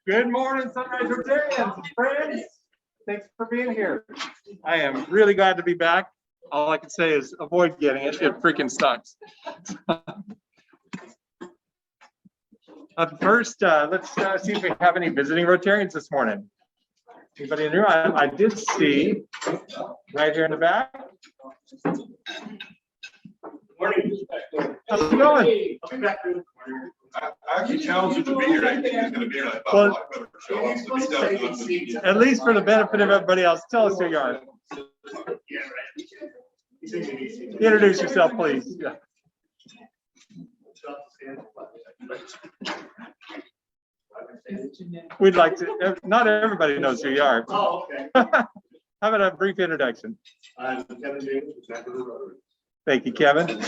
Good morning, Sunrise Rotarians and friends. Thanks for being here. I am really glad to be back. All I can say is avoid getting it. It freaking sucks. First, let's see if we have any visiting Rotarians this morning. Anybody in the room? I did see right here in the back. Morning. How's it going? I actually challenged you to be here. I think he's going to be here. I thought Black better show up. So he's At least for the benefit of everybody else, tell us who you are. Introduce yourself, please. Yeah. We'd like to, not everybody knows who you are. Oh, okay. How about a brief introduction? I'm Kevin James, Mad River Rotarian. Thank you, Kevin.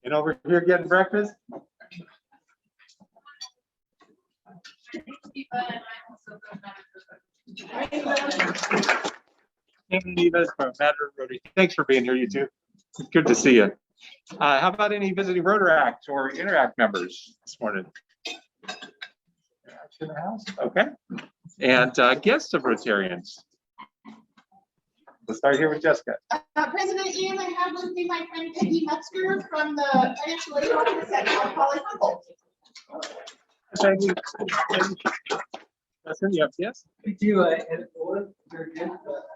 And over here getting breakfast? Eva from Mad River Rotary. Thanks for being here, you two. It's good to see you. How about any visiting Rotaract or Interact members this morning? In the house? Okay. And guests of Rotarians. Let's start here with Jessica. President Ian, I have with me my friend Peggy Metzger from the Financial Aid Office at Fall Fundraiser. Thank you. That's in, yes. We do and fourth, very good.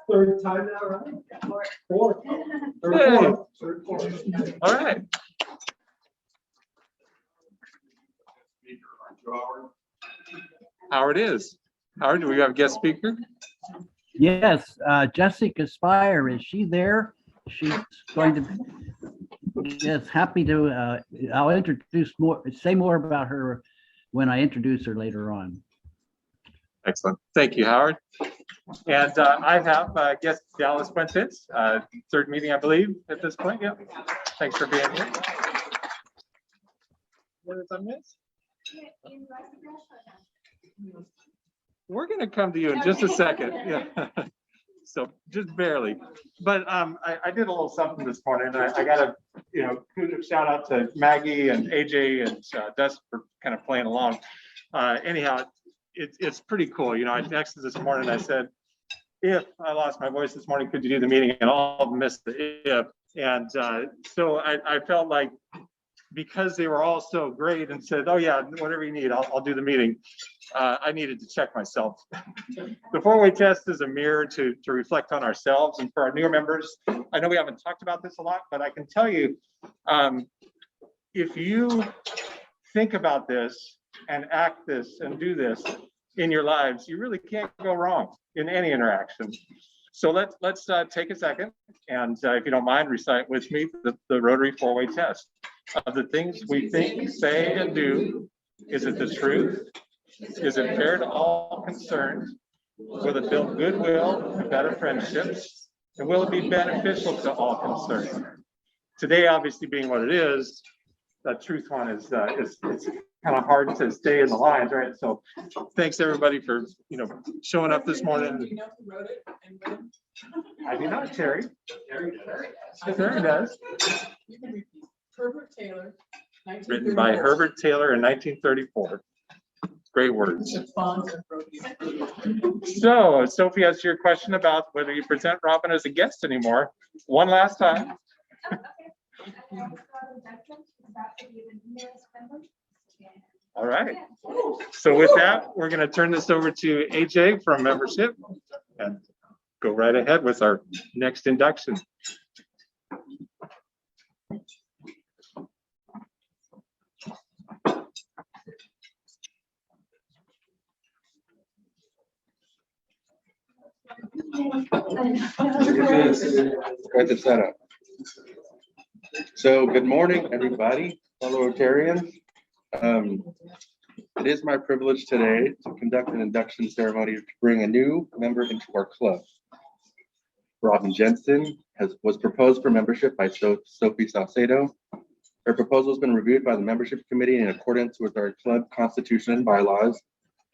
Third time now, right? Fourth. Hey. Third, fourth. All right. Howard is. Howard, do we have a guest speaker? Yes, Jessica Speyer, is she there? She's going to, yes, happy to, I'll say more about her when I introduce her later on. Excellent. Thank you, Howard. And I have guest Dallas Fuentes, third meeting, I believe, at this point. Yep. Thanks for being here. What did I miss? We're going to come to you in just a second. Yeah. So just barely. But I did a little something this morning. I got a shout out to Maggie and AJ and Dust for kind of playing along. Anyhow, it's pretty cool. I texted this morning. I said, if I lost my voice this morning, could you do the meeting? And all missed the if. And so I felt like, because they were all so great and said, oh yeah, whatever you need, I'll do the meeting. I needed to check myself. The four-way test is a mirror to reflect on ourselves. And for our newer members, I know we haven't talked about this a lot, but I can tell you, if you think about this and act this and do this in your lives, you really can't go wrong in any interaction. So let's take a second and if you don't mind, recite with me the Rotary four-way test. Of the things we think, say, and do, is it the truth? Is it fair to all concerned? Will it build goodwill and better friendships? And will it be beneficial to all concerned? Today, obviously being what it is, that truth one is it's kind of hard to stay in the lines, right? So thanks everybody for showing up this morning. Do you know who wrote it and when? I do not, Terry. Terry does. You can repeat. Herbert Taylor, Written by Herbert Taylor in 1934. Great words. So, Sophie, as to your question about whether you present Robyn as a guest anymore, one last time. All right. So with that, we're going to turn this over to AJ from membership and go right ahead with our next induction. Quite the setup. So good morning, everybody, fellow Rotarians. It is my privilege today to conduct an induction ceremony to bring a new member into our club. Robyn Jensen was proposed for membership by Sophie Salcedo. Her proposal has been reviewed by the membership committee in accordance with our club constitution and bylaws.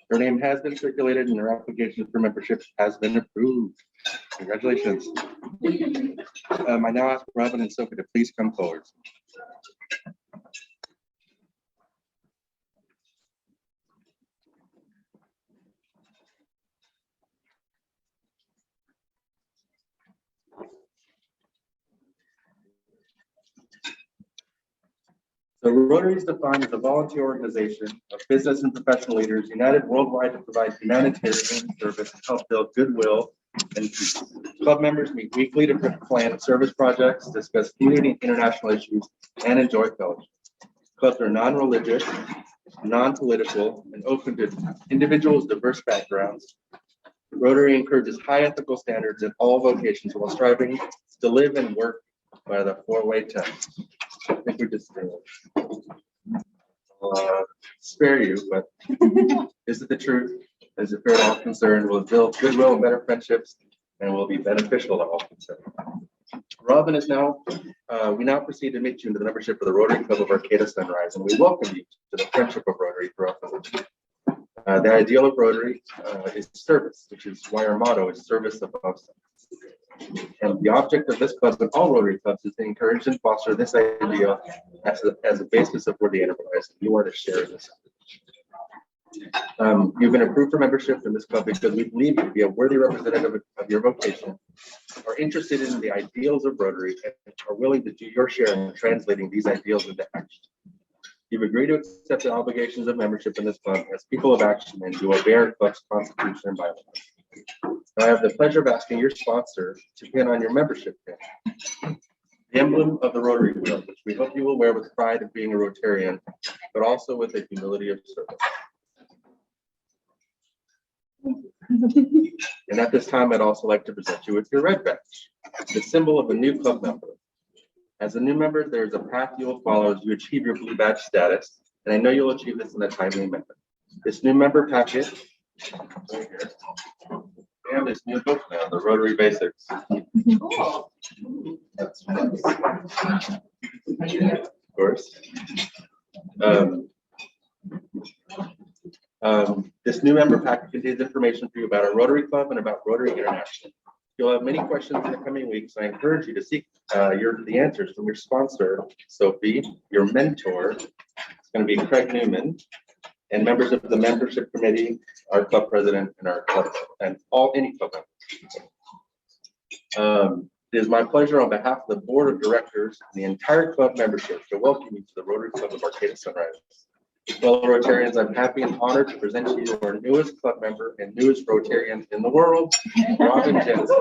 Her name has been circulated and her application for membership has been approved. Congratulations. I now ask Robyn and Sophie to please come forward. The Rotary is defined as a volunteer organization of business and professional leaders united worldwide to provide humanitarian service and help build goodwill. And club members meet weekly to plan service projects, discuss community and international issues, and enjoy fellowship. Clubs are non-religious, non-political, and open to individuals' diverse backgrounds. Rotary encourages high ethical standards in all vocations while striving to live and work by the four-way test. I think we just spare you, but is it the truth? Is it fair to all concerned? Will it build goodwill and better friendships, and will be beneficial to all concerned? Robyn is now, we now proceed to meet you into the membership of the Rotary Club of Arcata Sunrise, and we welcome you to the friendship of Rotary throughout the week. The ideal of Rotary is service, which is why our motto is service above self. And the object of this club and all Rotary clubs is to encourage and foster this ideal as a basis of worthy enterprise. You are to share this. You've been approved for membership in this club because we believe you to be a worthy representative of your vocation, are interested in the ideals of Rotary, and are willing to do your share in translating these ideals into action. You've agreed to accept the obligations of membership in this club as people of action and to obey our club's constitution and bylaws. I have the pleasure of asking your sponsor to pin on your membership pin the emblem of the Rotary wheel, which we hope you will wear with pride of being a Rotarian, but also with the humility of service. And at this time, I'd also like to present you with your red badge, the symbol of a new club member. As a new member, there is a path you will follow as you achieve your blue badge status, and I know you'll achieve this in a timely manner. This new member packet right here, and this new book now, the Rotary Basics. That's nice. Of course. This new member packet contains information for you about our Rotary Club and about Rotary International. You'll have many questions in the coming weeks. I encourage you to seek the answers from your sponsor, Sophie, your mentor. It's going to be Craig Newman, and members of the membership committee, our club president, and our club, and any club members. It is my pleasure on behalf of the board of directors and the entire club membership to welcome you to the Rotary Club of Arcata Sunrise. Fellow Rotarians, I'm happy and honored to present to you our newest club member and newest Rotarian in the world, Robyn Jensen.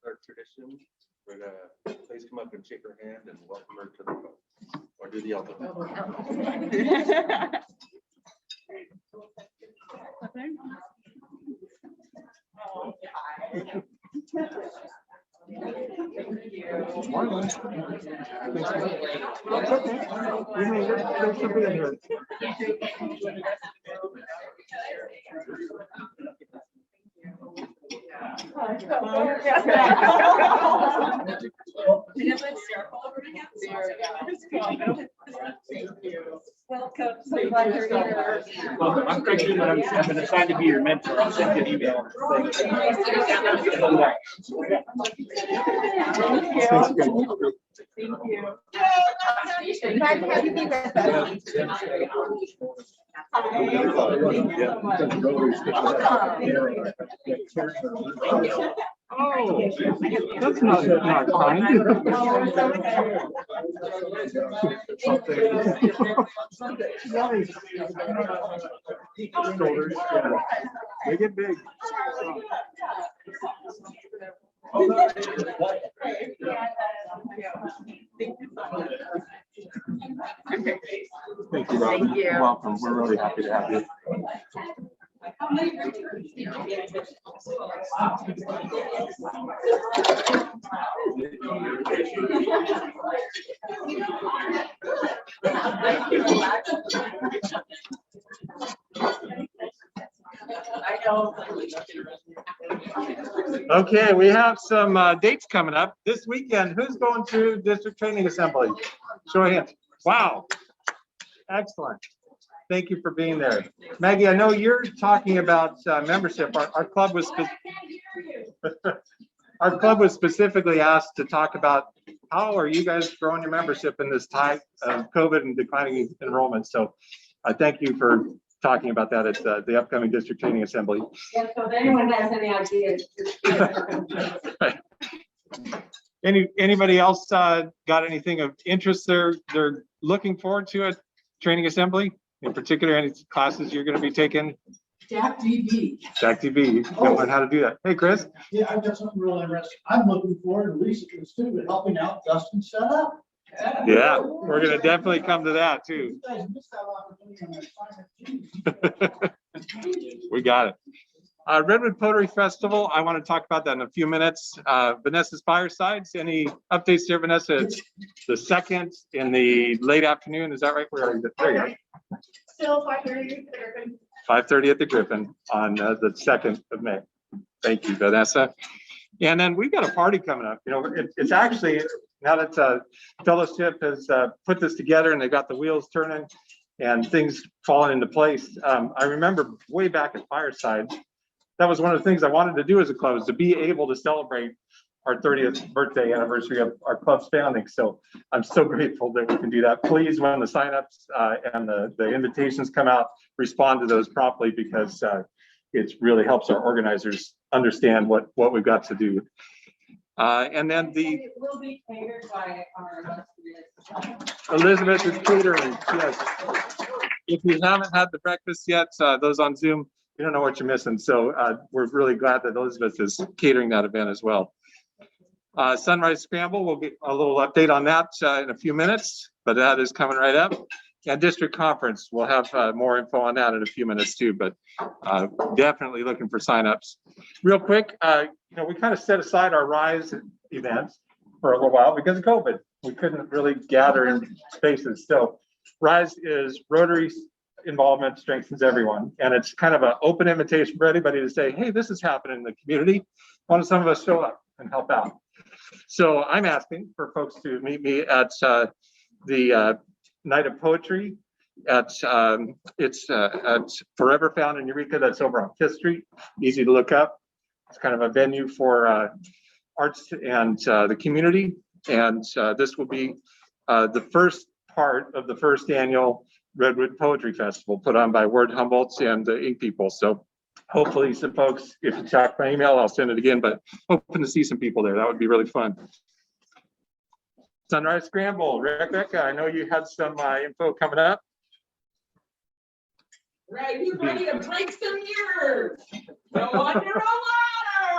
Our tradition, we're gonna please come up and shake her hand and welcome her to the club, or do the elbow. Welcome. So glad you're here. Well, I'm Craig Newman. I've been assigned to be your mentor. I'll send you an email. Thank you. Glad to have you be with us. Oh, that's not kind. Nice. Shoulders, yeah. They get big. Thank you, Robyn. Thank you. Welcome. We're really happy to have you. Okay, we have some dates coming up this weekend. Who's going to district training assembly? Show of hands. Wow. Excellent. Thank you for being there. Maggie, I know you're talking about membership. Our club was our club was specifically asked to talk about how are you guys growing your membership in this time of COVID and declining enrollment. So I thank you for talking about that at the upcoming district training assembly. Yeah, so if anyone has any ideas. Anybody else got anything of interest they're looking forward to at training assembly? In particular, any classes you're going to be taking? Jack TV. Jack TV, you can learn how to do that. Hey, Chris. Yeah, I've got something really interesting. I'm looking forward to Lisa and Stu to helping out Dustin set up. Yeah, we're going to definitely come to that too. You guys missed that opportunity on the We got it. Redwood Pottery Festival, I want to talk about that in a few minutes. Vanessa's Firesides, any updates there, Vanessa? It's the 2nd in the late afternoon, is that right? There you go. Still 5:30. 5:30 at the Griffin on the 2nd of May. Thank you, Vanessa. And then we've got a party coming up. You know, it's actually, now that Fellowship has put this together and they got the wheels turning and things falling into place. I remember way back at Fireside, that was one of the things I wanted to do as a club, is to be able to celebrate our 30th birthday anniversary of our club's founding. So I'm so grateful that we can do that. Please, when the signups and the invitations come out, respond to those promptly, because it really helps our organizers understand what we've got to do. And then It will be catered by our Elizabeth is catering, yes. If you haven't had the breakfast yet, those on Zoom, you don't know what you're missing. So we're really glad that Elizabeth is catering that event as well. Sunrise Scramble, we'll get a little update on that in a few minutes, but that is coming right up. And district conference, we'll have more info on that in a few minutes too, but definitely looking for signups. Real quick, you know, we kind of set aside our RISE events for a little while because of COVID. We couldn't really gather in spaces. So RISE is Rotary involvement strengthens everyone. And it's kind of an open invitation for anybody to say, hey, this is happening in the community. Why don't some of us show up and help out? So I'm asking for folks to meet me at the Night of Poetry at Forever Found in Eureka. That's over on 5th Street. Easy to look up. It's kind of a venue for arts and the community. And this will be the first part of the first annual Redwood Poetry Festival put on by Word Humboldt and the Ink People. So hopefully some folks, if you check my email, I'll send it again, but hoping to see some people there. That would be really fun. Sunrise Scramble, Rick, I know you had some info coming up. Right, who's ready to break some mirrors? Go under a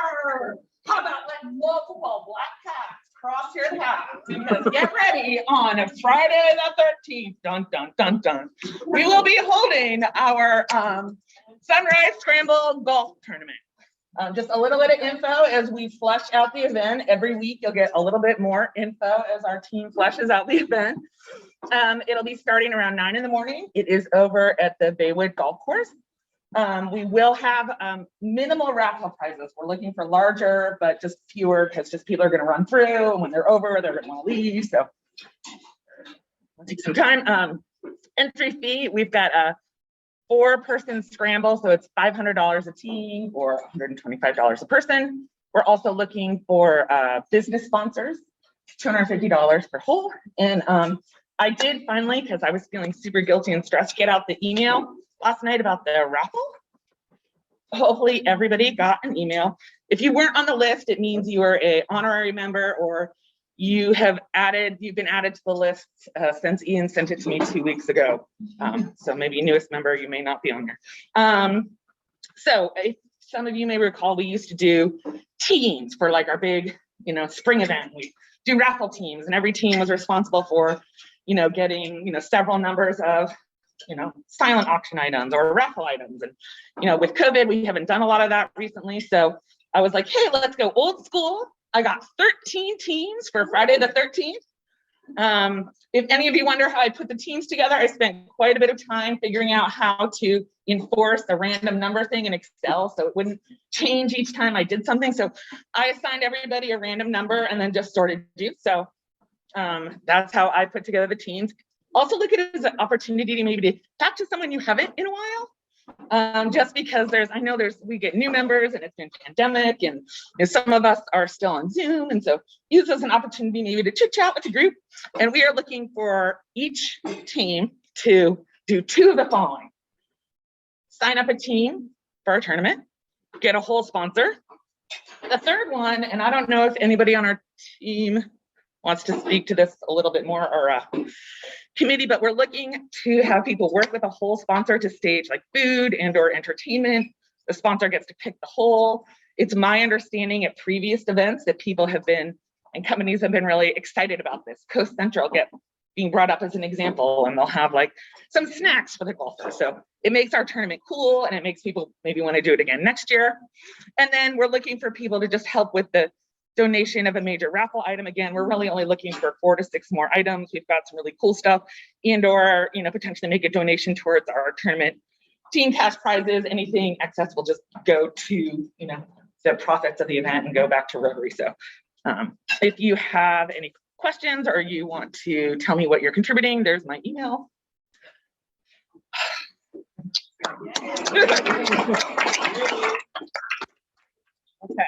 ladder. How about letting multiple black cats cross your path? Because get ready, on Friday the 13th, dun, dun, dun, dun, we will be holding our Sunrise Scramble Golf Tournament. Just a little bit of info as we flesh out the event. Every week you'll get a little bit more info as our team fleshes out the event. It'll be starting around 9 in the morning. It is over at the Baywood Golf Course. We will have minimal raffle prizes. We're looking for larger, but just fewer, because just people are going to run through, and when they're over, they're going to want to leave. So it'll take some time. Entry fee, we've got a 4-person scramble, so it's $500 a team or $125 a person. We're also looking for business sponsors, $250 per hole. And I did finally, because I was feeling super guilty and stressed, get out the email last night about the raffle. Hopefully everybody got an email. If you weren't on the list, it means you are an honorary member, or you've been added to the list since Ian sent it to me 2 weeks ago. So maybe newest member, you may not be on there. So if some of you may recall, we used to do teams for like our big, spring event. We do raffle teams, and every team was responsible for, getting, several numbers of, silent auction items or raffle items. And, with COVID, we haven't done a lot of that recently. So I was like, hey, let's go old school. I got 13 teams for Friday the 13th. If any of you wonder how I put the teams together, I spent quite a bit of time figuring out how to enforce the random number thing in Excel so it wouldn't change each time I did something. So I assigned everybody a random number and then just sorted do. So that's how I put together the teams. Also look at it as an opportunity to maybe to talk to someone you haven't in a while. Just because we get new members and it's been pandemic, and some of us are still on Zoom. And so use this as an opportunity maybe to chit chat with the group. And we are looking for each team to do 2 of the following. Sign up a team for our tournament, get a whole sponsor. The third one, and I don't know if anybody on our team wants to speak to this a little bit more, or committee, but we're looking to have people work with a whole sponsor to stage like food and or entertainment. The sponsor gets to pick the whole. It's my understanding at previous events that people have been, and companies have been really excited about this. Coast Central being brought up as an example, and they'll have like some snacks for the golfers. So it makes our tournament cool, and it makes people maybe want to do it again next year. And then we're looking for people to just help with the donation of a major raffle item. Again, we're really only looking for 4 to 6 more items. We've got some really cool stuff, and or potentially make a donation towards our tournament team cash prizes. Anything excess will just go to the profits of the event and go back to Rotary. So if you have any questions or you want to tell me what you're contributing, there's my email. Okay.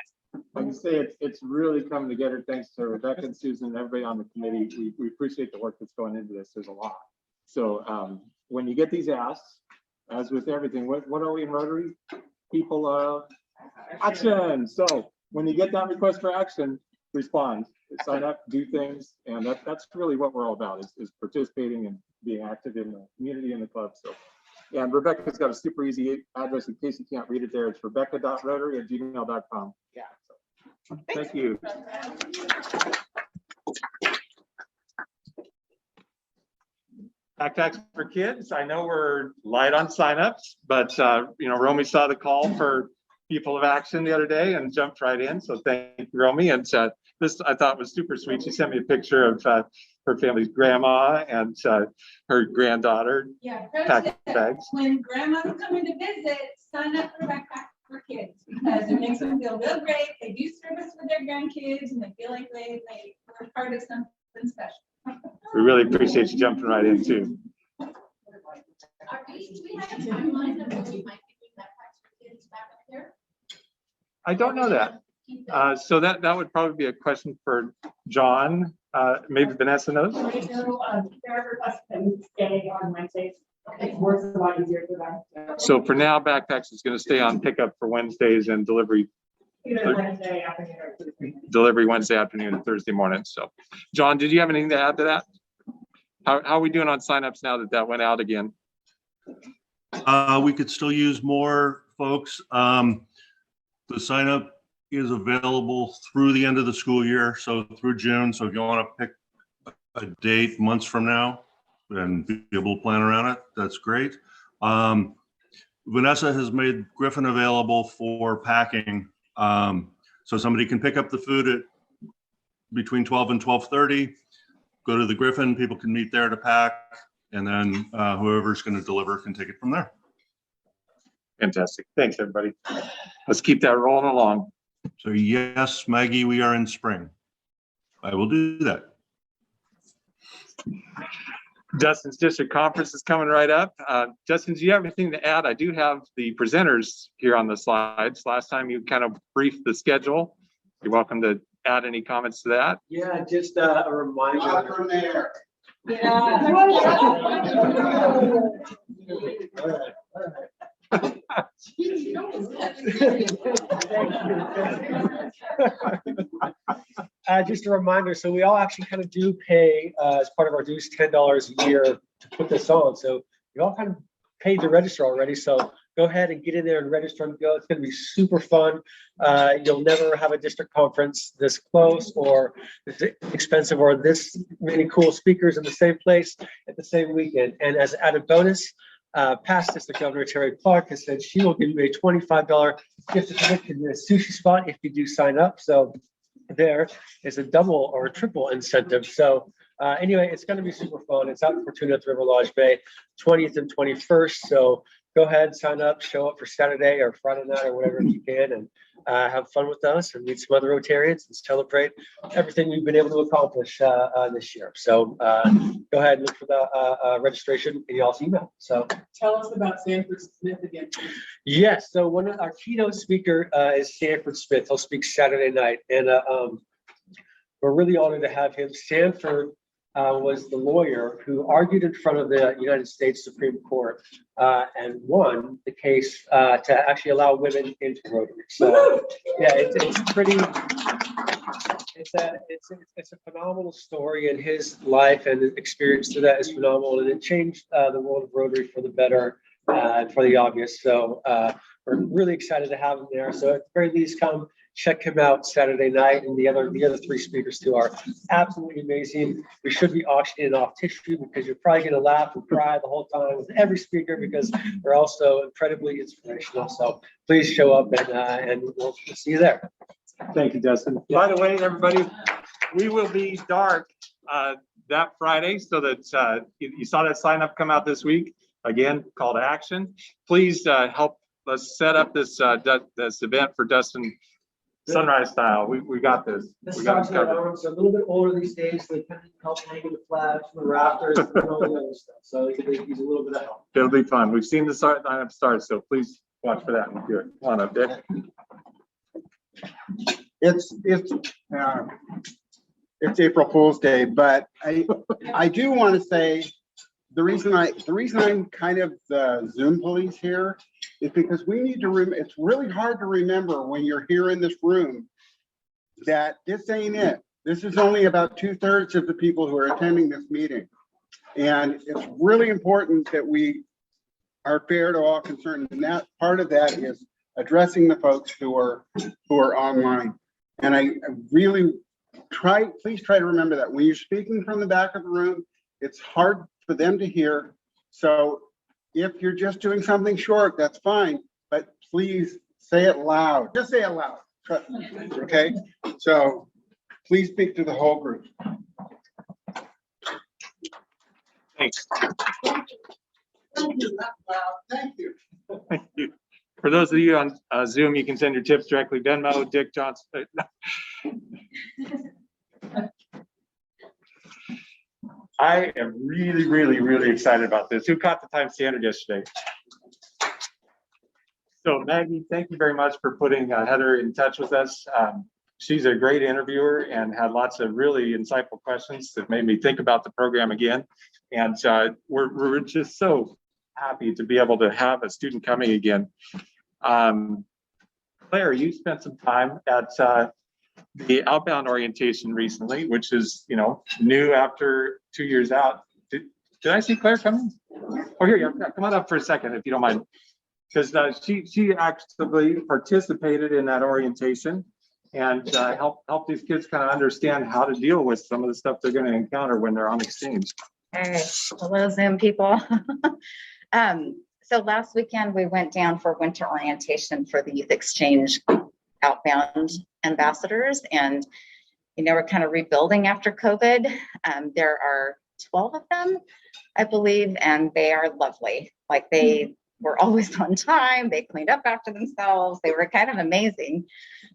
Like you say, it's really coming together thanks to Rebecca and Susan and everybody on the committee. We appreciate the work that's going into this. There's a lot. So when you get these asks, as with everything, what are we in Rotary? People action. So when you get that request for action, respond, sign up, do things, and that's really what we're all about is participating and being active in the community and the club. So yeah, and Rebecca's got a super easy address in case you can't read it there. It's rebecca.rotary@gmail.com. Yeah. Thank you. Backpacks for kids. I know we're light on signups, but Romy saw the call for people of action the other day and jumped right in. So thank you, Romy. And this I thought was super sweet. She sent me a picture of her family's grandma and her granddaughter. Yeah, packing bags. When grandma's coming to visit, sign up for Backpack for Kids because it makes them feel real great. They do service with their grandkids and they feel like they were part of something special. We really appreciate you jumping right in too. Do we have a timeline of when we might be doing backpacks for kids back up there? I don't know that. So that would probably be a question for John. Maybe Vanessa knows. They're requesting stay on Wednesdays. It works a lot easier for them. So for now, Backpacks is going to stay on pickup for Wednesdays and delivery. Either Wednesday afternoon or Thursday. Delivery Wednesday afternoon and Thursday morning. So, John, did you have anything to add to that? How are we doing on signups now that went out again? We could still use more folks. The sign up is available through the end of the school year, so through June. So if you want to pick a date months from now and be able to plan around it, that's great. Vanessa has made Griffin available for packing. So somebody can pick up the food at between 12 and 12:30, go to the Griffin, people can meet there to pack, and then whoever's going to deliver can take it from there. Fantastic. Thanks, everybody. Let's keep that rolling along. So yes, Maggie, we are in spring. I will do that. Justin's district conference is coming right up. Justin, do you have anything to add? I do have the presenters here on the slides. Last time you kind of briefed the schedule. You're welcome to add any comments to that. Yeah, just a reminder. Not from there. Just a reminder, so we all actually kind of do pay as part of our dues $10 a year to put this on. So we all kind of paid to register already. So go ahead and get in there and register and go. It's going to be super fun. You'll never have a district conference this close or this expensive or this many cool speakers in the same place at the same weekend. And as an added bonus, past District Governor Terry Clark has said she will give you a $25 gift certificate to the sushi spot if you do sign up. So there is a double or a triple incentive. So anyway, it's going to be super fun. It's out in Fortuna at the River Lodge Bay, 20th and 21st. So go ahead, sign up, show up for Saturday or Friday night or whatever you can, and have fun with us and meet some other Rotarians and celebrate everything we've been able to accomplish this year. So go ahead and look for the registration in y'all's email. So Tell us about Sanford Smith again. yes, so one of our keynote speaker is Sanford Smith. He'll speak Saturday night, and we're really honored to have him. Sanford was the lawyer who argued in front of the United States Supreme Court and won the case to actually allow women into Rotary. So yeah, it's pretty. It's a phenomenal story, and his life and his experience to that is phenomenal, and it changed the world of Rotary for the better, for the obvious. So we're really excited to have him there. So at the very least, come check him out Saturday night, and the other three speakers too are absolutely amazing. We should be auctioning off tissue because you're probably going to laugh and cry the whole time with every speaker because they're also incredibly inspirational. So please show up and we'll see you there. Thank you, Dustin. By the way, everybody, we will be dark that Friday, so that you saw that sign up come out this week. Again, call to action. Please help us set up this event for Dustin. Sunrise style. We got this. This We got this Sergeant at covered. Arms are a little bit older these days. They kind of help hanging the flags from the rafters and all the other stuff. So he's a little bit of help. It'll be fun. We've seen the lineup start, so please watch for that and do it. Come on up, Dick. It's April Fool's Day, but I do want to say the reason I'm kind of the Zoom police here is because we need to it's really hard to remember when you're here in this room that this ain't it. This is only about 2/3 of the people who are attending this meeting. And it's really important that we are fair to all concerned. And that part of that is addressing the folks who are online. And I really please try to remember that when you're speaking from the back of the room, it's hard for them to hear. So if you're just doing something short, that's fine, but please say it loud. Just say it loud. Okay? So please speak to the whole group. Thanks. Thank you. Thank you. Thank you. For those of you on Zoom, you can send your tips directly. Venmo, Dick Johnson. I am really, really, really excited about this. Who caught the time standard yesterday? So Maggie, thank you very much for putting Heather in touch with us. She's a great interviewer and had lots of really insightful questions that made me think about the program again. And we're just so happy to be able to have a student coming again. Claire, you spent some time at the Outbound Orientation recently, which is, new after 2 years out. Did I see Claire coming? Oh, here, yeah, come on up for a second, if you don't mind. Because she actively participated in that orientation and help these kids kind of understand how to deal with some of the stuff they're going to encounter when they're on exchange. Hey, hello Zoom people. So last weekend we went down for winter orientation for the Youth Exchange Outbound ambassadors, and we're kind of rebuilding after COVID. There are 12 of them, I believe, and they are lovely. Like, they were always on time. They cleaned up after themselves. They were kind of amazing.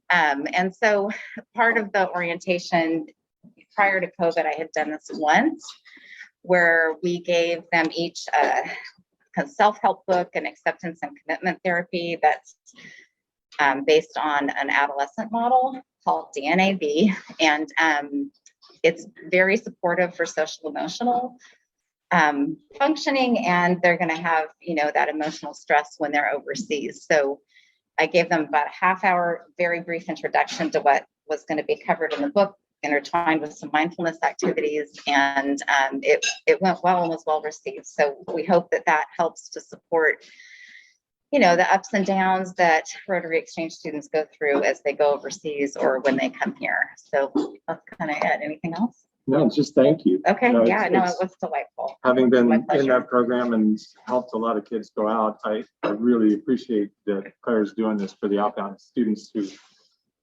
And so part of the orientation prior to COVID, I had done this once, where we gave them each a self-help book and acceptance and commitment therapy that's based on an adolescent model called DNAB. And it's very supportive for social emotional functioning, and they're going to have, that emotional stress when they're overseas. So I gave them about a half-hour, very brief introduction to what was going to be covered in the book, intertwined with some mindfulness activities, and it went well and was well received. So we hope that helps to support, the ups and downs that Rotary Exchange students go through as they go overseas or when they come here. So that's kind of it. Anything else? No, just thank you. Okay, it was delightful. Having been My in pleasure. that program and helped a lot of kids go out, I really appreciate that Claire's doing this for the outbound students who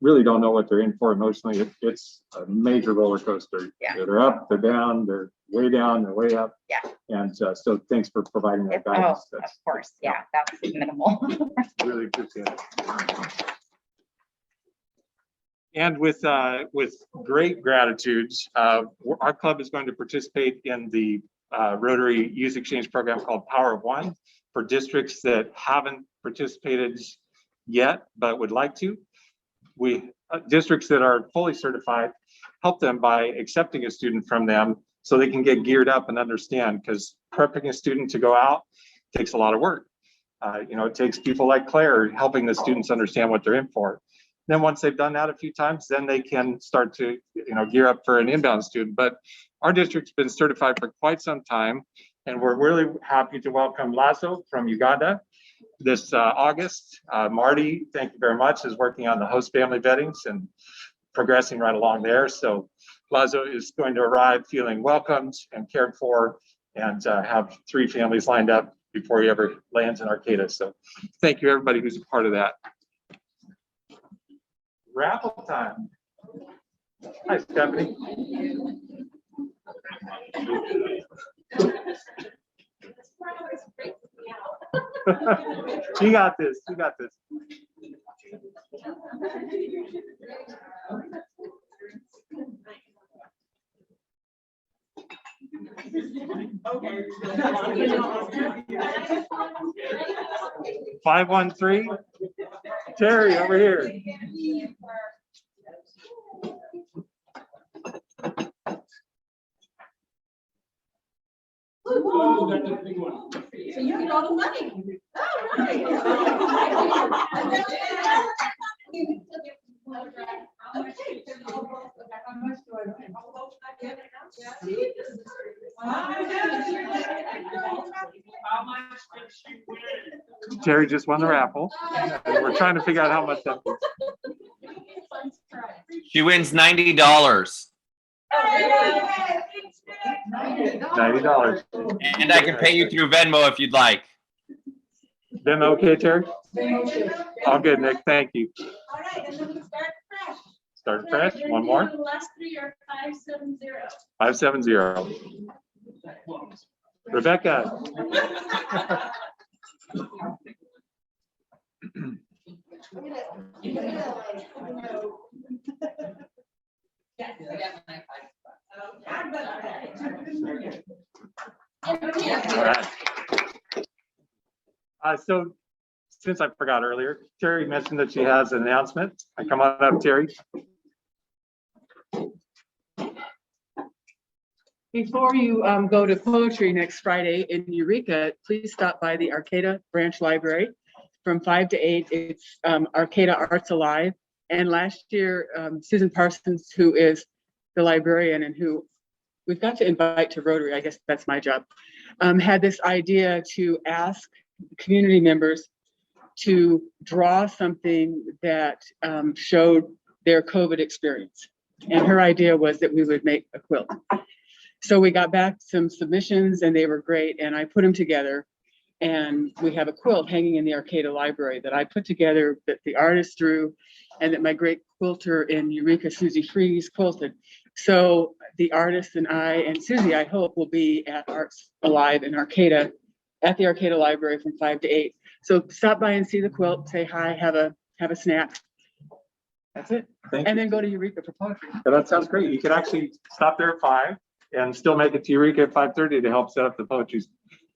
really don't know what they're in for emotionally. It's a major roller coaster. Yeah. They're up, they're down, they're way down, they're way up. Yeah. And so thanks for providing that guidance. Of course. Yeah, that's minimal. Really appreciate it. And with great gratitude, our club is going to participate in the Rotary Youth Exchange program called Power of One for districts that haven't participated yet, but would like to. Districts that are fully certified, help them by accepting a student from them so they can get geared up and understand, because prepping a student to go out takes a lot of work. It takes people like Claire helping the students understand what they're in for. Then once they've done that a few times, then they can start to, gear up for an inbound student. But our district's been certified for quite some time, and we're really happy to welcome Lazo from Uganda this August. Marty, thank you very much, is working on the host family vettings and progressing right along there. So Lazo is going to arrive feeling welcomed and cared for, and have 3 families lined up before he ever lands in Arcata. So thank you, everybody who's a part of that. Raffle time. Hi, Stephanie. You got this. You got this. Okay. 513. Terry, over here. Oh, that's a big one. So you get all the money. All right. Terry just won the raffle, and we're trying to figure out how much that is. She wins $90. $90. And I can pay you through Venmo if you'd like. Venmo okay, Terry? All good, Nick. Thank you. All right, and then we start fresh. Start fresh. One more. The last 3 are 570. 570. Rebecca. All right. So since I forgot earlier, Terry mentioned that she has an announcement. Come on up, Terry. Before you go to Poetry next Friday in Eureka, please stop by the Arcata Branch Library from 5 to 8. It's Arcata Arts Alive. And last year, Susan Parsons, who is the librarian and who we've got to invite to Rotary, I guess that's my job, had this idea to ask community members to draw something that showed their COVID experience. And her idea was that we would make a quilt. So we got back some submissions and they were great, and I put them together, and we have a quilt hanging in the Arcata Library that I put together, that the artist drew, and that my great quilter in Eureka, Susie Fries, quilted. So the artist and I and Susie, I hope, will be at Arts Alive in Arcata, at the Arcata Library from 5 to 8. So stop by and see the quilt, say hi, have a snack. That's it. And then go to Eureka for poetry. Yeah, that sounds great. You can actually stop there at 5 and still make it to Eureka at 5:30 to help set up the poetry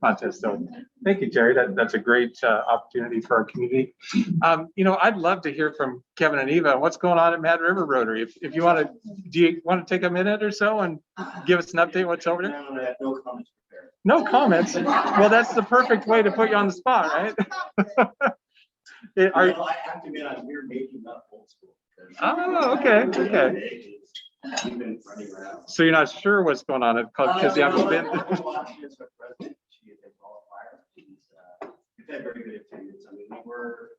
contest. So thank you, Terry. That's a great opportunity for our community. I'd love to hear from Kevin and Eva. What's going on at Mad River Rotary? If you want to, do you want to take a minute or so and give us an update what's over there? No comments prepared. No comments? Well, that's the perfect way to put you on the spot, right? I have to admit, I'm here making up old school. Oh, okay. We've been running around. So you're not sure what's going on at club because you haven't been. We've had very good attendance. I mean, we were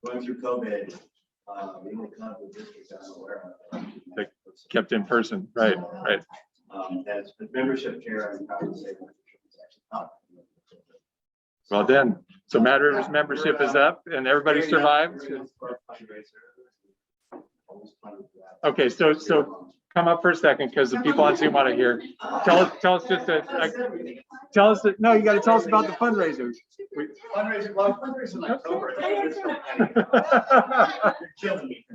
going through COVID. The only couple of districts I'm aware of. They kept in person, right. As the membership chair, I'm proud to say membership is actually up. Well then, so Mad River's membership is up and everybody survived. Okay, so come up for a second because the people on Zoom want to hear. Tell us that, no, you got to tell us about the fundraisers. Fundraiser in October. You're killing me.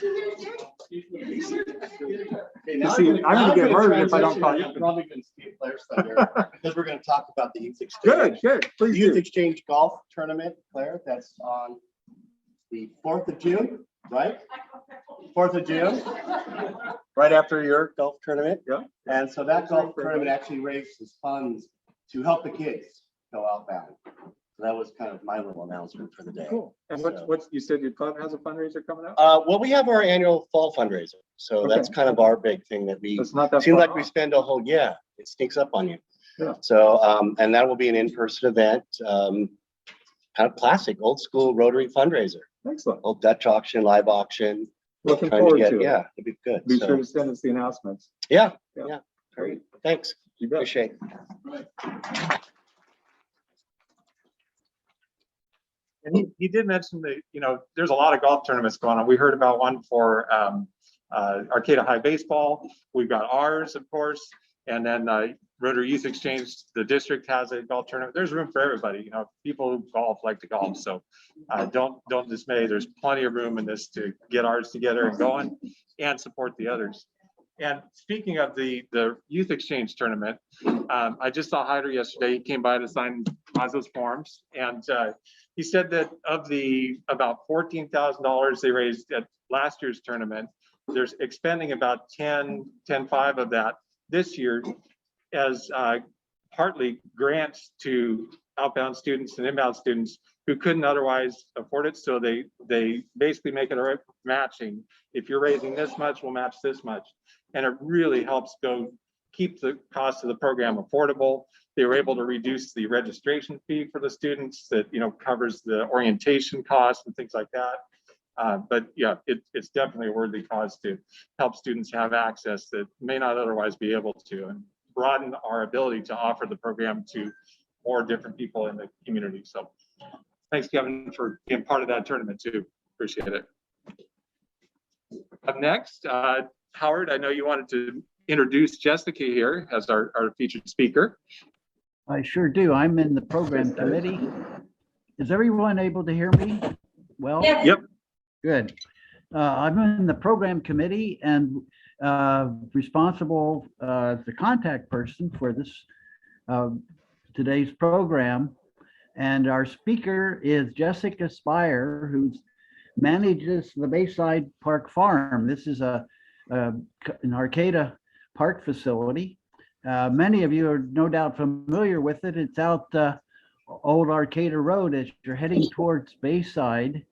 You see, I'm gonna get murdered if I don't call you. Robyn Jensen, Claire's thunder, because we're gonna talk about the youth exchange. Good, please Youth do. Exchange Golf Tournament, Claire, that's on the 4th of June, right? 4th of June, right after your golf tournament. Yeah. And so that golf tournament actually raises funds to help the kids go outbound. So that was kind of my little announcement for the day. Cool. And what's, you said your club has a fundraiser coming up? Well, we have our annual fall fundraiser. So Okay. that's kind of our big thing that we, It's not that seems far like we off. spend a whole, yeah, it sneaks up on you. Yeah. So, and that will be an in-person event, kind of classic, old school Rotary fundraiser, Excellent. old Dutch auction, live auction. Looking trying forward get- to it. Yeah, it'd be good. Be So, sure to send us the announcements. Yeah, Yeah. yeah. Great. Thanks. You bet. Appreciate it. And he did mention that, there's a lot of golf tournaments going on. We heard about one for Arcata High Baseball. We've got ours, of course. And then Rotary Youth Exchange, the district has a golf tournament. There's room for everybody. People who golf like to golf. So don't dismay. There's plenty of room in this to get ours together and going and support the others. And speaking of the Youth Exchange Tournament, I just saw Hyder yesterday. He came by to sign Lazo's forms. And he said that of the about $14,000 they raised at last year's tournament, there's expending about 10.5 of that this year as partly grants to outbound students and inbound students who couldn't otherwise afford it. So they basically make it a matching. If you're raising this much, we'll match this much. And it really helps keep the cost of the program affordable. They were able to reduce the registration fee for the students that, covers the orientation costs and things like that. But yeah, it's definitely a worthy cause to help students have access that may not otherwise be able to, and broaden our ability to offer the program to more different people in the community. So thanks, Kevin, for being part of that tournament too. Appreciate it. Up next, Howard, I know you wanted to introduce Jessica here as our featured speaker. I sure do. I'm in the program committee. Is everyone able to hear me? Well, Yes. Yep. good. I'm in the program committee and responsible the contact person for this today's program. And our speaker is Jessica Speyer, who manages the Bayside Park Farm. This is an Arcata Park facility. Many of you are no doubt familiar with it. It's out Old Arcata Road as you're heading towards Bayside,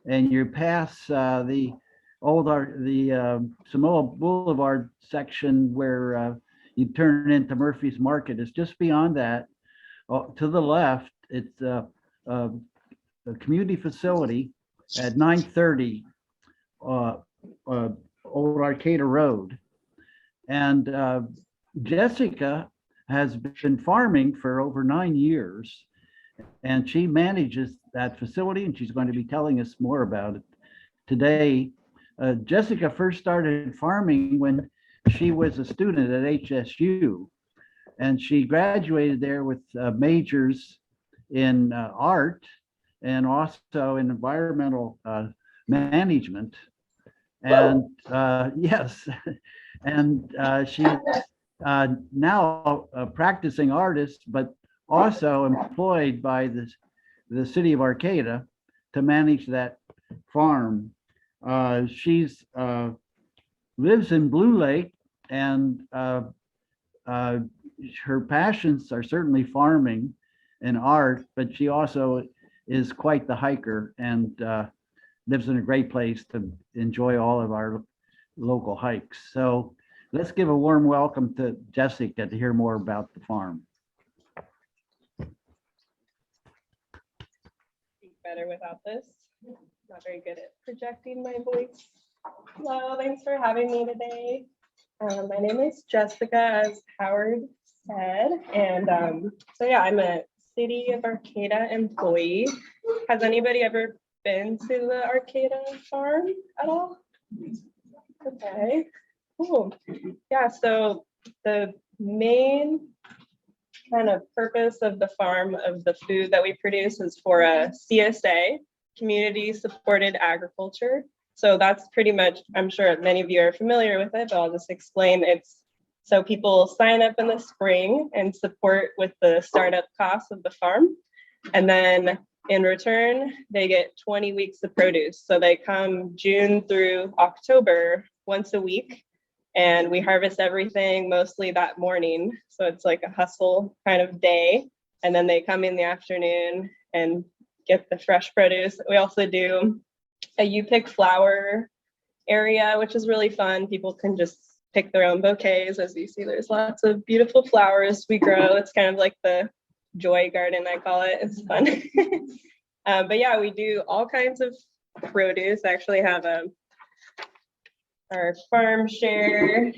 and you pass the Samoa Boulevard section where you turn into Murphy's Market. It's just beyond that. To the left, it's a community facility at 930 Old Arcata Road. And Jessica has been farming for over 9 years, and she manages that facility, and she's going to be telling us more about it today. Jessica first started farming when she was a student at HSU, and she graduated there with majors in art and also in environmental management. And yes, and she's now a practicing artist, but also employed by the city of Arcata to manage that farm. She's lives in Blue Lake, and her passions are certainly farming and art, but she also is quite the hiker and lives in a great place to enjoy all of our local hikes. So let's give a warm welcome to Jessica to hear more about the farm. Better without this. Not very good at projecting my voice. Hello, thanks for having me today. My name is Jessica, as Howard said, and so yeah, I'm a City of Arcata employee. Has anybody ever been to the Arcata farm at all? Okay, cool. Yeah, so the main kind of purpose of the farm, of the food that we produce, is for a CSA, community supported agriculture. So that's pretty much, I'm sure many of you are familiar with it, but I'll just explain. It's so people sign up in the spring and support with the startup costs of the farm. And then in return, they get 20 weeks of produce. So they come June through October once a week, and we harvest everything mostly that morning. So it's like a hustle kind of day. And then they come in the afternoon and get the fresh produce. We also do a you pick flower area, which is really fun. People can just pick their own bouquets. As you see, there's lots of beautiful flowers we grow. It's kind of like the joy garden, I call it. It's fun. But yeah, we do all kinds of produce. I actually have our farm share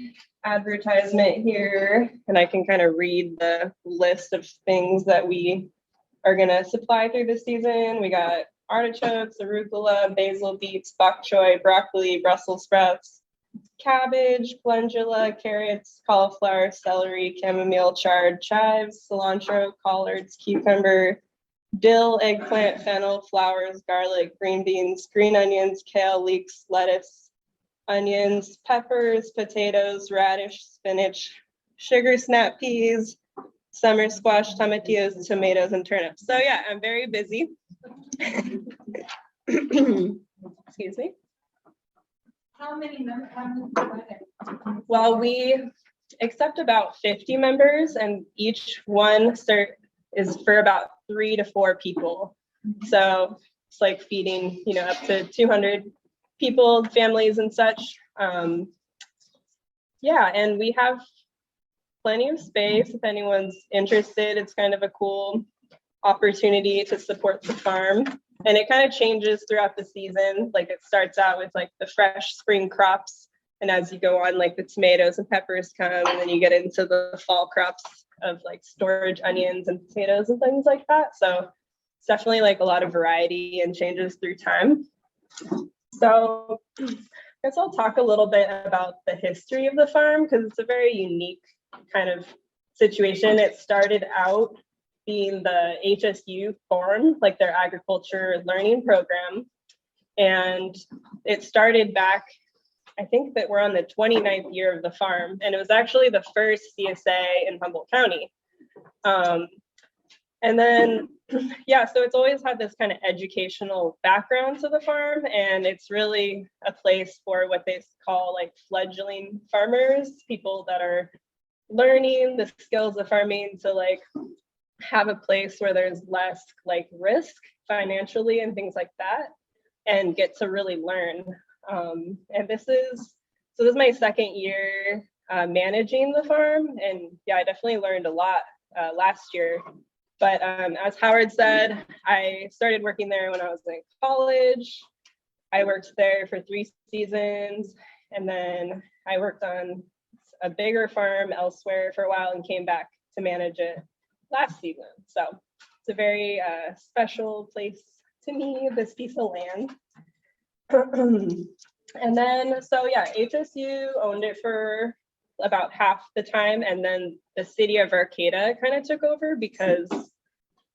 advertisement here, and I can kind of read the list of things that we are gonna supply through the season. We got artichokes, arugula, basil, beets, bok choy, broccoli, Brussels sprouts, cabbage, calendula, carrots, cauliflower, celery, chamomile, chard, chives, cilantro, collards, cucumber, dill, eggplant, fennel, flowers, garlic, green beans, green onions, kale, leeks, lettuce, onions, peppers, potatoes, radish, spinach, sugar snap peas, summer squash, tomatillos, tomatoes, and turnips. So yeah, I'm very busy. Excuse me. How many members? Well, we accept about 50 members, and each one is for about 3 to 4 people. So it's like feeding, up to 200 people, families and such. Yeah, and we have plenty of space if anyone's interested. It's kind of a cool opportunity to support the farm. And it kind of changes throughout the season. Like it starts out with like the fresh spring crops. And as you go on, like the tomatoes and peppers come, and then you get into the fall crops of like storage onions and potatoes and things like that. So it's definitely like a lot of variety and changes through time. So I guess I'll talk a little bit about the history of the farm, because it's a very unique kind of situation. It started out being the HSU farm, like their agriculture learning program. And it started back, I think that we're on the 29th year of the farm. And it was actually the first CSA in Humboldt County. And then, yeah, so it's always had this kind of educational background to the farm. And it's really a place for what they call like fledgling farmers, people that are learning the skills of farming to like have a place where there's less like risk financially and things like that, and get to really learn. And this is my second year managing the farm, and yeah, I definitely learned a lot last year. But as Howard said, I started working there when I was in college. I worked there for 3 seasons, and then I worked on a bigger farm elsewhere for a while and came back to manage it last season. So it's a very special place to me, this piece of land. And then, so yeah, HSU owned it for about half the time, and then the city of Arcata kind of took over because,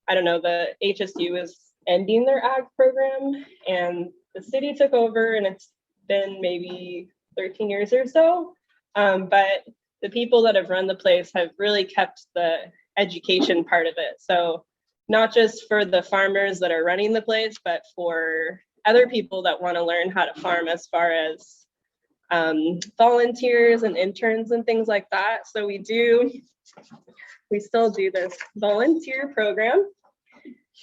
I don't know, the HSU was ending their ag program, and the city took over, and it's been maybe 13 years or so. But the people that have run the place have really kept the education part of it. So not just for the farmers that are running the place, but for other people that want to learn how to farm, as far as volunteers and interns and things like that. So we still do this volunteer program.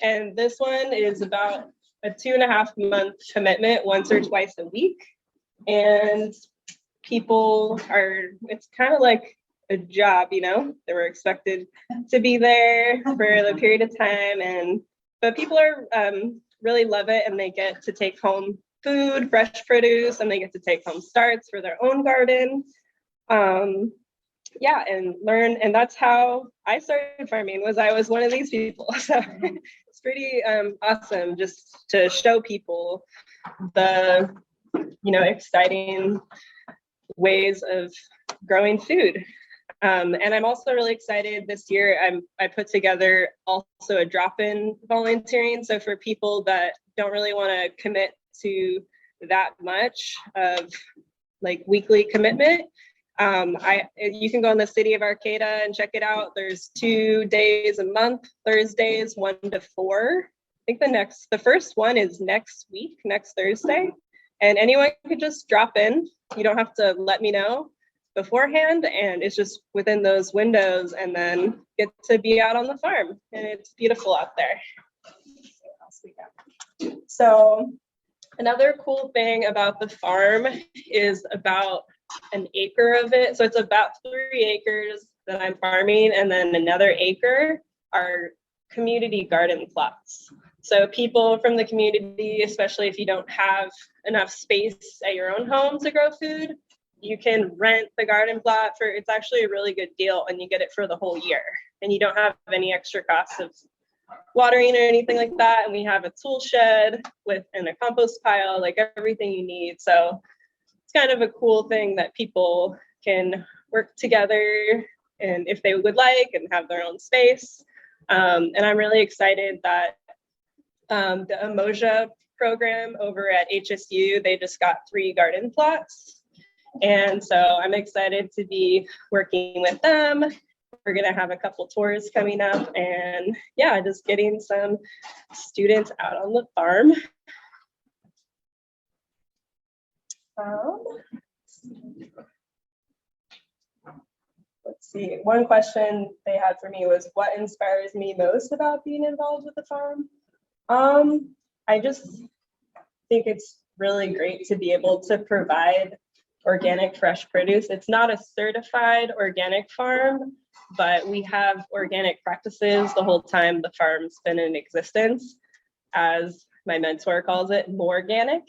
And this one is about a 2.5-month commitment, once or twice a week. And it's kind of like a job, they were expected to be there for the period of time, but people are really love it, and they get to take home food, fresh produce, and they get to take home starts for their own garden. Yeah, and learn, and that's how I started farming, I was one of these people. So it's pretty awesome just to show people the exciting ways of growing food. And I'm also really excited this year. I put together also a drop-in volunteering. So for people that don't really want to commit to that much of like weekly commitment. You can go in the city of Arcata and check it out. There's 2 days a month, Thursdays 1 to 4. I think the first one is next week, next Thursday, and anyone could just drop in. You don't have to let me know beforehand, and it's just within those windows, and then get to be out on the farm, and it's beautiful out there. So another cool thing about the farm is about an acre of it. So it's about 3 acres that I'm farming, and then another acre are community garden plots. So people from the community, especially if you don't have enough space at your own home to grow food, you can rent the garden plot for, it's actually a really good deal, and you get it for the whole year. And you don't have any extra costs of watering or anything like that. And we have a tool shed and a compost pile, like everything you need. So it's kind of a cool thing that people can work together, and if they would like, and have their own space. And I'm really excited that the Emoja program over at HSU, they just got 3 garden plots. And so I'm excited to be working with them. We're going to have a couple tours coming up, and yeah, just getting some students out on the farm. Let's see. One question they had for me was, what inspires me most about being involved with the farm? I just think it's really great to be able to provide organic fresh produce. It's not a certified organic farm, but we have organic practices the whole time the farm's been in existence. As my mentor calls it, more organic,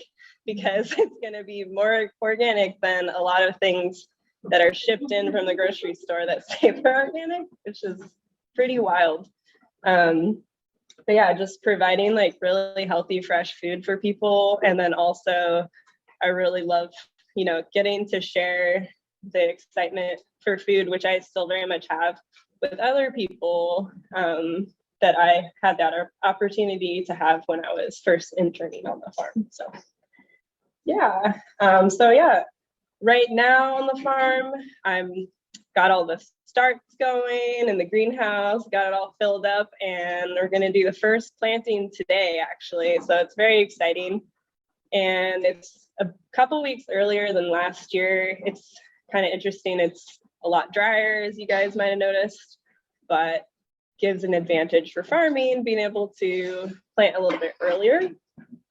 because it's going to be more organic than a lot of things that are shipped in from the grocery store that say they're organic, which is pretty wild. But yeah, just providing like really healthy, fresh food for people. And then also, I really love, getting to share the excitement for food, which I still very much have with other people that I had that opportunity to have when I was first interning on the farm. So yeah, right now on the farm, I'm got all the starts going in the greenhouse, got it all filled up, and we're gonna do the first planting today, actually. So it's very exciting. And it's a couple weeks earlier than last year. It's kind of interesting. It's a lot drier, as you guys might have noticed, but gives an advantage for farming, being able to plant a little bit earlier.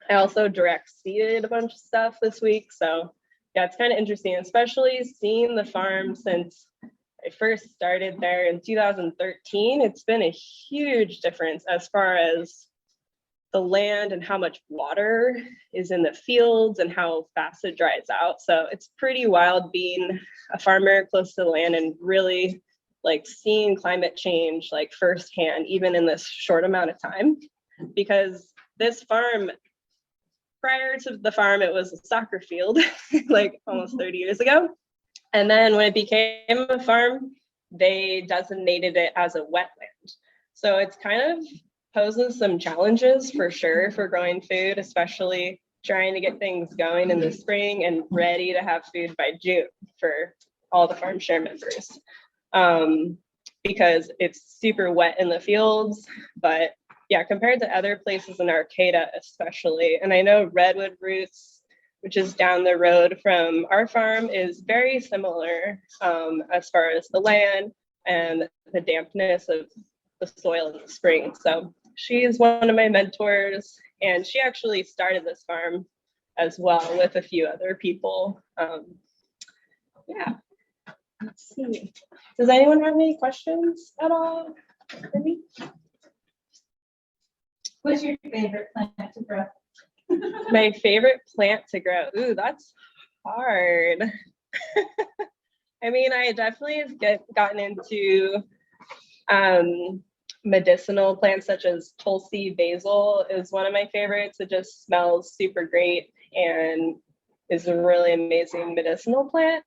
I also direct seeded a bunch of stuff this week. So yeah, it's kind of interesting, especially seeing the farm since I first started there in 2013. It's been a huge difference as far as the land and how much water is in the fields and how fast it dries out. So it's pretty wild being a farmer close to the land and really like seeing climate change like firsthand, even in this short amount of time. Because this farm, prior to the farm, it was a soccer field like almost 30 years ago. And then when it became a farm, they designated it as a wetland. So it's kind of poses some challenges for sure for growing food, especially trying to get things going in the spring and ready to have food by June for all the farm share members. Because it's super wet in the fields, but yeah, compared to other places in Arcata especially, and I know Redwood Roots, which is down the road from our farm, is very similar as far as the land and the dampness of the soil in the spring. So she's one of my mentors, and she actually started this farm as well with a few other people. Yeah, let's see. Does anyone have any questions at all for me? What's your favorite plant to grow? My favorite plant to grow? Ooh, that's hard. I mean, I definitely have gotten into medicinal plants such as Tulsi. Basil is one of my favorites. It just smells super great and is a really amazing medicinal plant.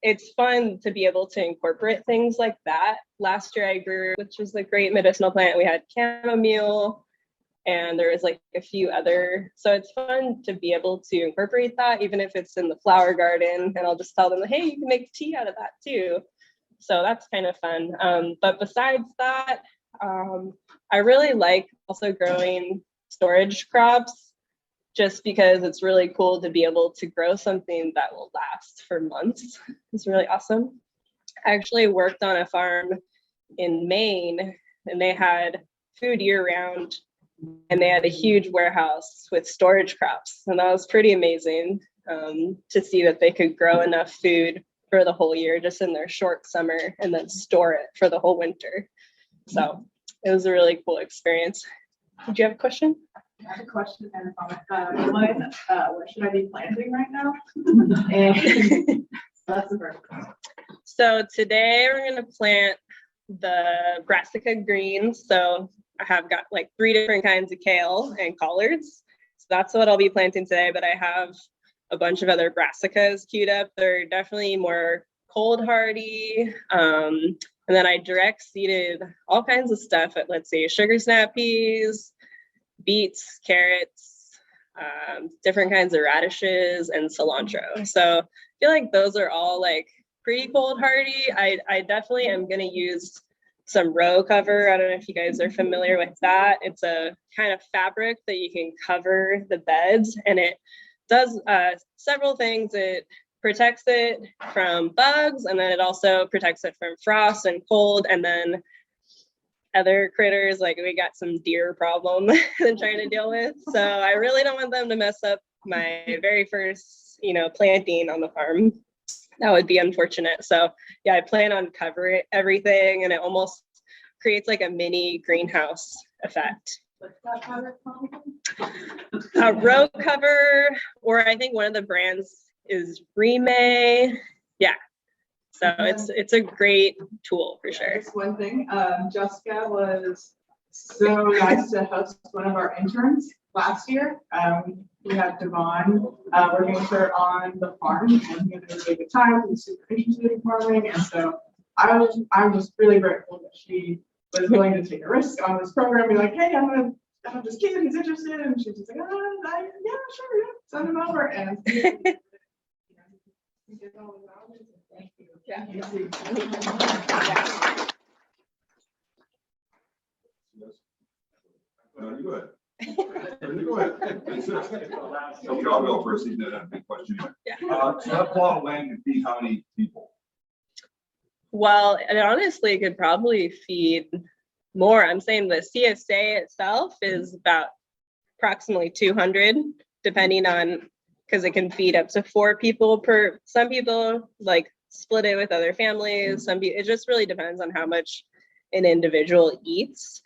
It's fun to be able to incorporate things like that. Last year I grew, which was a great medicinal plant. We had chamomile, And there was like a few other, so it's fun to be able to incorporate that, even if it's in the flower garden, and I'll just tell them, hey, you can make tea out of that too. So that's kind of fun. But besides that, I really like also growing storage crops, just because it's really cool to be able to grow something that will last for months. It's really awesome. I actually worked on a farm in Maine, and they had food year round, and they had a huge warehouse with storage crops. And that was pretty amazing to see that they could grow enough food for the whole year just in their short summer and then store it for the whole winter. So it was a really cool experience. Did you have a question? I have a question and a comment. One, what should I be planting right now? And that's the first question. So today we're going to plant the Brassica Greens. So I have got like 3 different kinds of kale and collards. So that's what I'll be planting today, but I have a bunch of other brassicas queued up. They're definitely more cold hardy. And then I direct seeded all kinds of stuff at, let's say, sugar snap peas, beets, carrots, different kinds of radishes, and cilantro. So I feel like those are all like pretty cold hardy. I definitely am going to use some row cover. I don't know if you guys are familiar with that. It's a kind of fabric that you can cover the beds, and it does several things. It protects it from bugs, and then it also protects it from frost and cold, and then other critters. Like we got some deer problem I'm trying to deal with. So I really don't want them to mess up my very first, planting on the farm. That would be unfortunate. So yeah, I plan on covering everything, and it almost creates like a mini greenhouse effect. What's that product called? Row cover, or I think one of the brands is Remay. Yeah. So it's a great tool for sure. Just one thing, Jessica was so nice to host one of our interns last year. We had Devon working with her on the farm, and he had a really good time. He was super interested in farming, and so I'm just really grateful that she was willing to take a risk on this program. Be like, hey, I have this kid, he's interested, and she's just like, yeah, sure, yeah, send him over. And thank you. Yeah. Go ahead. Go ahead. Okay, I'll go first. Then I have a big question. So that plot of land can feed how many people? Well, and honestly, it could probably feed more. I'm saying the CSA itself is about approximately 200, depending on, because it can feed up to 4 people per. Some people like split it with other families. Some people, it just really depends on how much an individual eats.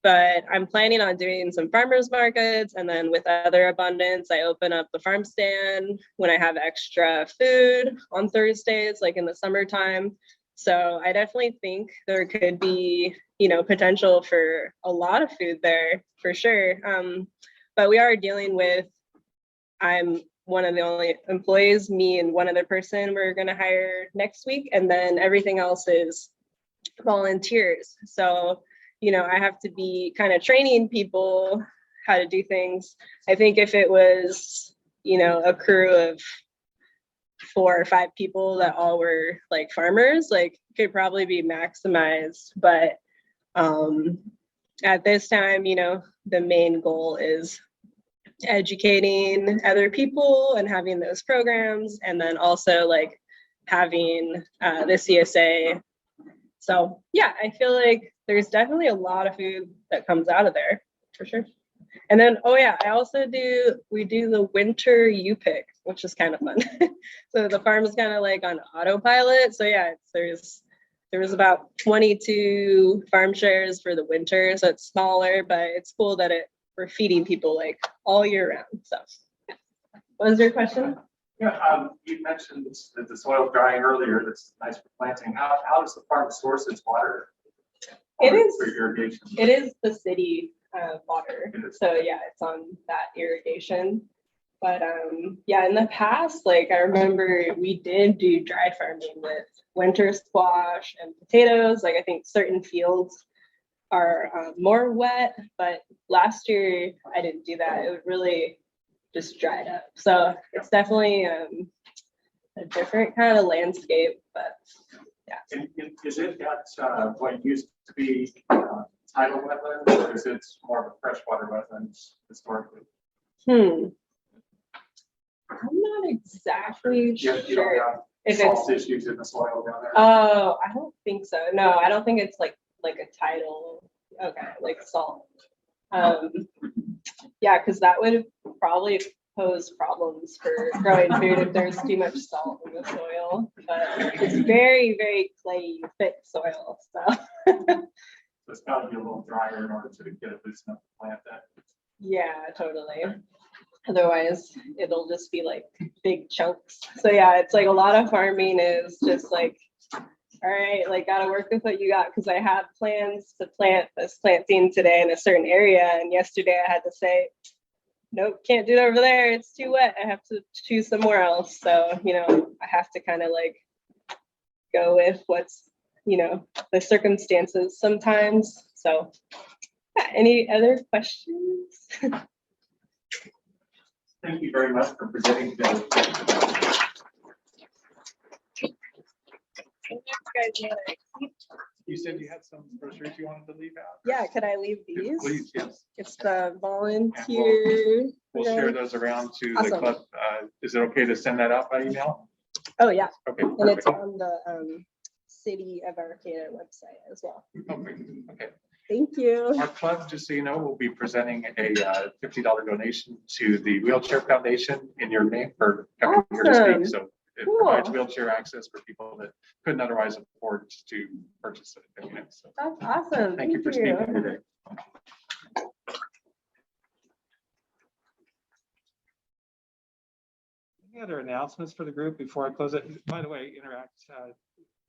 But I'm planning on doing some farmers markets, and then with other abundance, I open up the farm stand when I have extra food on Thursdays, like in the summertime. So I definitely think there could be, potential for a lot of food there for sure. But we are dealing with, I'm one of the only employees, me and one other person we're going to hire next week, and then everything else is volunteers. So I have to be kind of training people how to do things. I think if it was, a crew of 4 or 5 people that all were like farmers, like could probably be maximized. But at this time, the main goal is educating other people and having those programs, and then also like having the CSA. So yeah, I feel like there's definitely a lot of food that comes out of there for sure. And then, we do the winter U-pick, which is kind of fun. So the farm is kind of like on autopilot. So yeah, there was about 22 farm shares for the winter. So it's smaller, but it's cool that we're feeding people like all year round. So what was your question? Yeah, you mentioned that the soil drying earlier. That's nice for planting. How does the farm source its water? It is for irrigation. It is the city water. So yeah, it's on that irrigation. But yeah, in the past, like I remember we did do dry farming with winter squash and potatoes. Like I think certain fields are more wet, but last year I didn't do that. It would really just dried up. So it's definitely a different kind of landscape, but yeah. Is it at what used to be tidal wetlands, or is it more of a freshwater wetlands historically? I'm not exactly You don't sure have if salt it's. issues in the soil down there? Oh, I don't think so. No, I don't think it's like a tidal. Okay, like salt. Yeah, because that would probably pose problems for growing food if there's too much salt in the soil. But it's very, very clayey, thick soil. So It's got to be a little drier in order to get it loosened up the plant then. yeah, totally. Otherwise, it'll just be like big chunks. So yeah, it's like a lot of farming is just like, all right, like gotta work with what you got, because I had plans to plant this planting today in a certain area, and yesterday I had to say, nope, can't do it over there. It's too wet. I have to choose somewhere else. So, you know, I have to kind of like go with what's, you know, the circumstances sometimes. So yeah, any other questions? Thank you very much for presenting today. You said you had some brochures you wanted to leave out? Yeah, could I leave these? Please, yes. It's the volunteer. We'll share those around to the Awesome. club. Is it okay to send that out by email? Oh, yeah. Okay. And it's perfect. on the City of Arcata website as well. Okay. Thank you. Our club, just so you know, will be presenting a $50 donation to the Wheelchair Foundation in your name for coming here to Awesome. speak. So it Cool. provides wheelchair access for people that couldn't otherwise afford to purchase it. You know, so That's awesome. thank you for speaking today. Any other announcements for the group before I close it? By the way, Interact,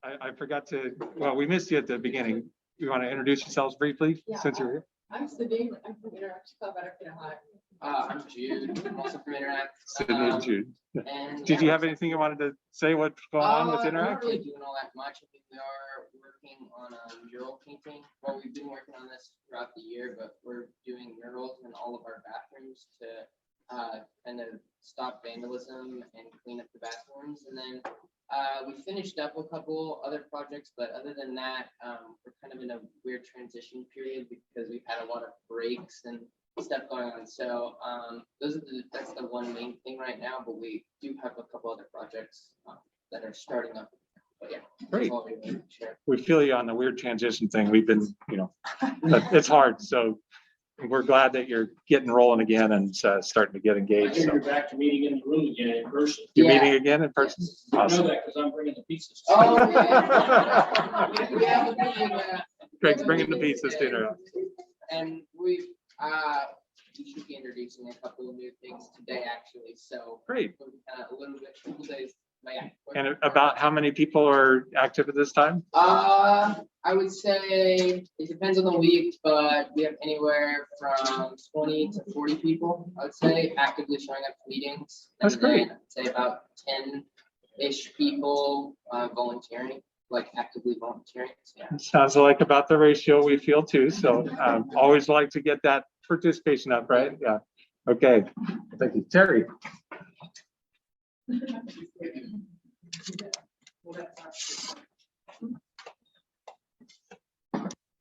I forgot to, well, we missed you at the beginning. You want to introduce yourselves briefly since you're here? I'm Sydney. I'm from Interact Club at Arcata High. I'm Jude. I'm also from Interact. Sydney and Jude. and Did you yeah, have anything you wanted to say what's going on with We're not Interact? really doing all that much. I think we are working on a mural painting. Well, we've been working on this throughout the year, but we're doing murals in all of our bathrooms to kind of stop vandalism and clean up the bathrooms. And then we finished up a couple other projects, but other than that, we're kind of in a weird transition period because we've had a lot of breaks and stuff going on. So that's the one main thing right now, but we do have a couple other projects that are starting up. But yeah, Great. that's all we really share. We feel you on the weird transition thing. We've been, you know, it's hard. So we're glad that you're getting rolling again and starting to get I engaged. hear So you're back to meeting in the room again in person. you're meeting again in person? I know Awesome. that because I'm bringing the pieces. Oh, yeah. We have a meeting, Greg's bringing the pieces to Interact. and we should be introducing a couple of new things today, actually. So Great. a little bit, couple days. But yeah. And about how many people are active at this time? I would say it depends on the week, but we have anywhere from 20 to 40 people, I would say, actively showing up to meetings. That's great. I'd say about 10-ish people volunteering, like actively volunteering. So, yeah. Sounds like about the ratio we feel too. So always like to get that participation up, right? Yeah. Okay. Thank you. Terry.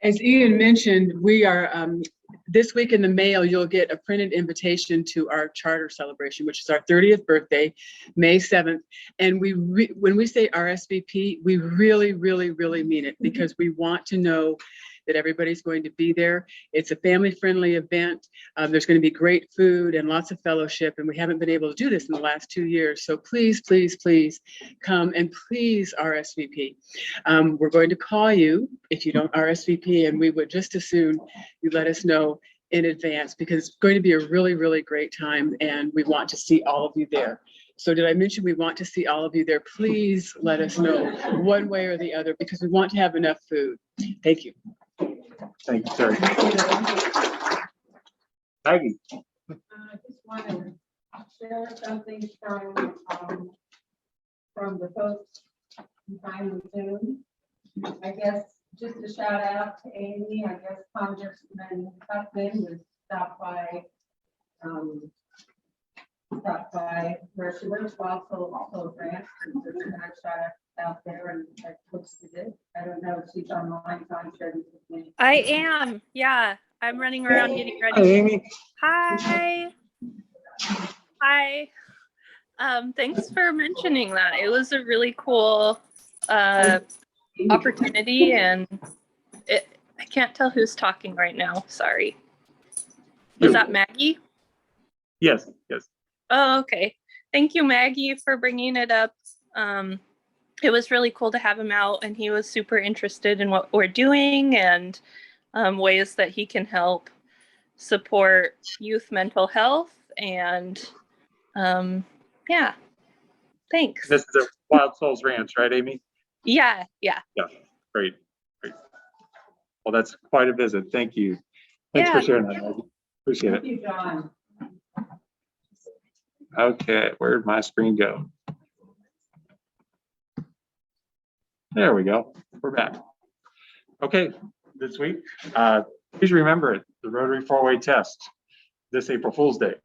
As Ian mentioned, we are, this week in the mail, you'll get a printed invitation to our charter celebration, which is our 30th birthday, May 7th. And when we say RSVP, we really, really, really mean it, because we want to know that everybody's going to be there. It's a family-friendly event. There's going to be great food and lots of fellowship, and we haven't been able to do this in the last 2 years. So please, please, please come and please RSVP. We're going to call you if you don't RSVP, and we would just as soon you let us know in advance, because it's going to be a really, really great time, and we want to see all of you there. So did I mention we want to see all of you there? Please let us know one way or the other, because we want to have enough food. Thank you. Thank you, Terry. Maggie. I just want to share something from the folks behind the Zoom. I guess just a shout out to Amy, I guess Congressman Huffman was stopped by where she works, also France. And so she had a shout out there and I posted it. I don't know if she's online, so I'm sure. I am. Yeah, I'm running around getting ready. Hi, Amy. Hi. Hi. Thanks for mentioning that. It was a really cool opportunity, and I can't tell who's talking right now. Sorry. Was that Maggie? Yes, yes. Oh, okay. Thank you, Maggie, for bringing it up. It was really cool to have him out, and he was super interested in what we're doing and ways that he can help support youth mental health. And yeah, thanks. This is a Wild Souls Ranch, right, Amy? Yeah, yeah. Yeah, great, great. Well, that's quite a visit. Thank you. Thanks Yeah. for sharing that, Maggie. Appreciate it. Thank you, John. Okay, where'd my screen go? There we go. We're back. Okay, this week, please remember it, the Rotary four-way test this April Fool's Day.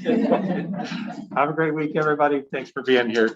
Have a great week, everybody. Thanks for being here.